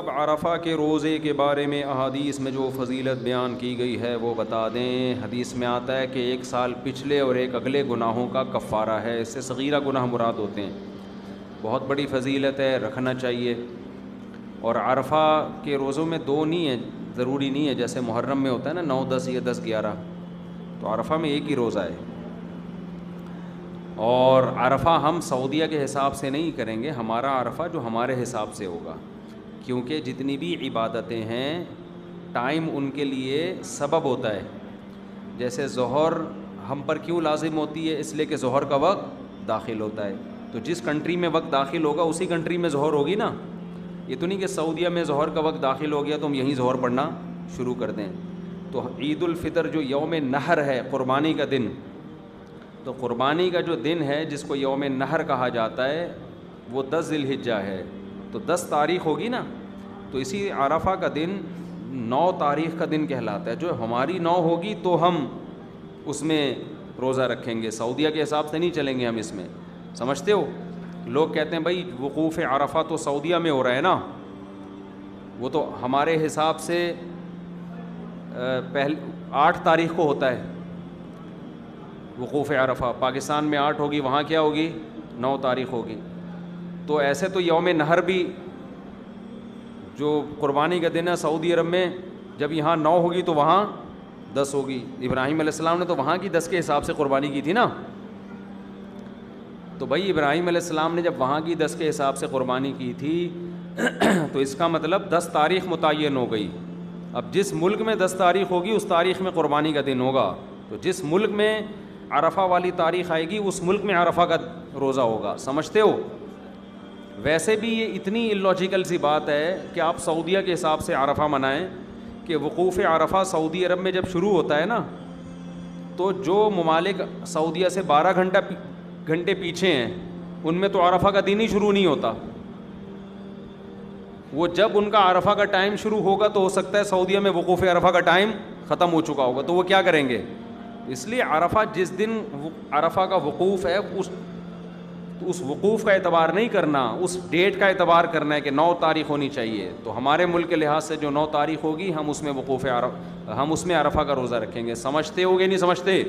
اب عرفہ کے روزے کے بارے میں احادیث میں جو فضیلت بیان کی گئی ہے وہ بتا دیں. حدیث میں آتا ہے کہ 1 سال پچھلے اور 1 اگلے گناہوں کا کفارہ ہے. اس سے صغیرہ گناہ مراد ہوتے ہیں. بہت بڑی فضیلت ہے, رکھنا چاہیے. اور عرفہ کے روزوں میں 2 نہیں ہیں, ضروری نہیں ہے جیسے محرم میں ہوتا ہے نا 9, 10 یا 10, 11. تو عرفہ میں 1 ہی روزہ ہے. اور عرفہ ہم سعودیہ کے حساب سے نہیں کریں گے, ہمارا عرفہ جو ہمارے حساب سے ہوگا, کیونکہ جتنی بھی عبادتیں ہیں ٹائم ان کے لیے سبب ہوتا ہے. جیسے ظہر ہم پر کیوں لازم ہوتی ہے؟ اس لیے کہ ظہر کا وقت داخل ہوتا ہے. تو جس کنٹری میں وقت داخل ہوگا اسی کنٹری میں ظہر ہوگی نا. یہ تو نہیں کہ سعودیہ میں ظہر کا وقت داخل ہو گیا تو ہم یہیں ظہر پڑھنا شروع کر دیں. تو عید الفطر جو یوم نحر ہے, قربانی کا دن, تو قربانی کا جو دن ہے جس کو یوم نحر کہا جاتا ہے وہ 10 ذی الحجہ ہے. تو 10 تاریخ ہوگی نا, تو اسی عرفہ کا دن 9 تاریخ کا دن کہلاتا ہے. جو ہماری 9 ہوگی تو ہم اس میں روزہ رکھیں گے, سعودیہ کے حساب سے نہیں چلیں گے ہم اس میں. سمجھتے ہو؟ لوگ کہتے ہیں بھائی وقوف عرفہ تو سعودیہ میں ہو رہا ہے نا, وہ تو ہمارے حساب سے 8 تاریخ کو ہوتا ہے وقوف عرفہ. پاکستان میں 8 ہوگی, وہاں کیا ہوگی؟ 9 تاریخ ہوگی. تو ایسے تو یوم نحر بھی جو قربانی کا دن ہے سعودی عرب میں, جب یہاں 9 ہوگی تو وہاں 10 ہوگی. ابراہیم علیہ السلام نے تو وہاں کی 10 کے حساب سے قربانی کی تھی نا. تو بھائی ابراہیم علیہ السلام نے جب وہاں کی 10 کے حساب سے قربانی کی تھی تو اس کا مطلب 10 تاریخ متعین ہو گئی. اب جس ملک میں 10 تاریخ ہوگی اس تاریخ میں قربانی کا دن ہوگا. تو جس ملک میں عرفہ والی تاریخ آئے گی اس ملک میں عرفہ کا روزہ ہوگا. سمجھتے ہو؟ ویسے بھی یہ اتنی اللاجیکل سی بات ہے کہ آپ سعودیہ کے حساب سے عرفہ منائیں کہ وقوف عرفہ سعودی عرب میں جب شروع ہوتا ہے نا, تو جو ممالک سعودیہ سے 12 گھنٹے پیچھے ہیں ان میں تو عرفہ کا دن ہی شروع نہیں ہوتا. وہ جب ان کا عرفہ کا ٹائم شروع ہوگا تو ہو سکتا ہے سعودیہ میں وقوف عرفہ کا ٹائم ختم ہو چکا ہوگا. تو وہ کیا کریں گے؟ اس لیے عرفہ جس دن عرفہ کا وقوف ہے اس وقوف کا اعتبار نہیں کرنا, اس ڈیٹ کا اعتبار کرنا ہے کہ 9 تاریخ ہونی چاہیے. تو ہمارے ملک کے لحاظ سے جو 9 تاریخ ہوگی ہم اس میں عرفہ کا روزہ رکھیں گے. سمجھتے ہو گے نہیں سمجھتے؟